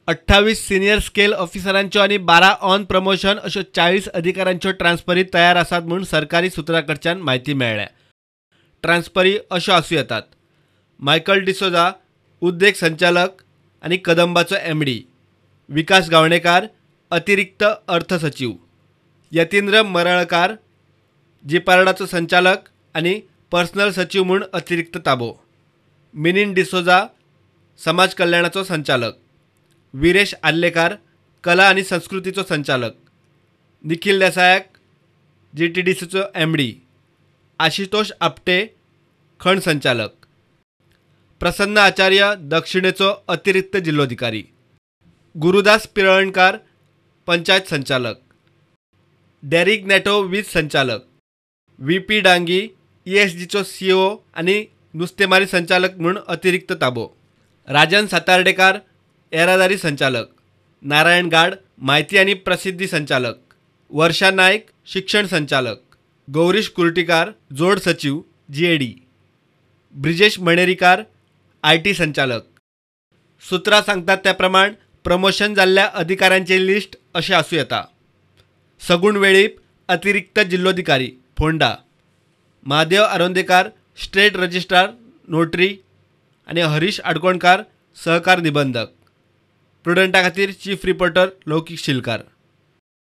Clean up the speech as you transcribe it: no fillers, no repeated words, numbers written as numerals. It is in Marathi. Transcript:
28 सिनियर स्केल ऑफिसरांच्यो आणि 12 ऑन प्रमोशन अशो 40 अधिकाऱ्यांच्यो ट्रान्सफरी तयार आसात म्हणून सरकारी सुत्राकडच्यान माहिती मेळ्ळ्या। ट्रान्सफरी अशो आसूं येतात: मायकल डिसोजा उद्देग संचालक आणि कदंबाचो MD, विकास गावणेकार अतिरिक्त अर्थ सचिव, यतींद्र मरळकार जिपार्डाचो संचालक आणि पर्सनल सचिव म्हणून अतिरिक्त ताबो, मिनिन डिसोजा समाज कल्याणाचो संचालक, वीरेश आल्लेकार कला आणि संस्कृतीचो संचालक, निखिल देसायाक GTDCचो MD, आशितोष आपटे खण संचालक, प्रसन्न आचार्य दक्षिणेचो अतिरिक्त जिल्लोधिकारी, गुरुदास पिरळणकार पंचायत संचालक, डेरिक नेटो वीज संचालक, VP डांगी ESGचो CEO आणि नुस्तेमारी संचालक म्हणून अतिरिक्त ताबो, राजन सातार्डेकार येरादारी संचालक, नारायण गाड माहिती आणि प्रसिद्धी संचालक, वर्षा नाईक शिक्षण संचालक, गौरीश कुर्टीकार जोड सचिव GAD, ब्रिजेश मणेरीकार IT संचालक। सुत्रां सांगतात त्या प्रमाण प्रमोशन जाल्ल्या अधिकाऱ्यांची लिस्ट अशी आसूं येता: सगुण वेळीप अतिरिक्त जिल्लोधिकारी Ponda, Mahadev Arondekar state registrar notary आणि हरीश आडकोणकार सहकार निबंधक, प्रुडंटा खातीर चीफ रिपोर्टर लौकिक शिलकार।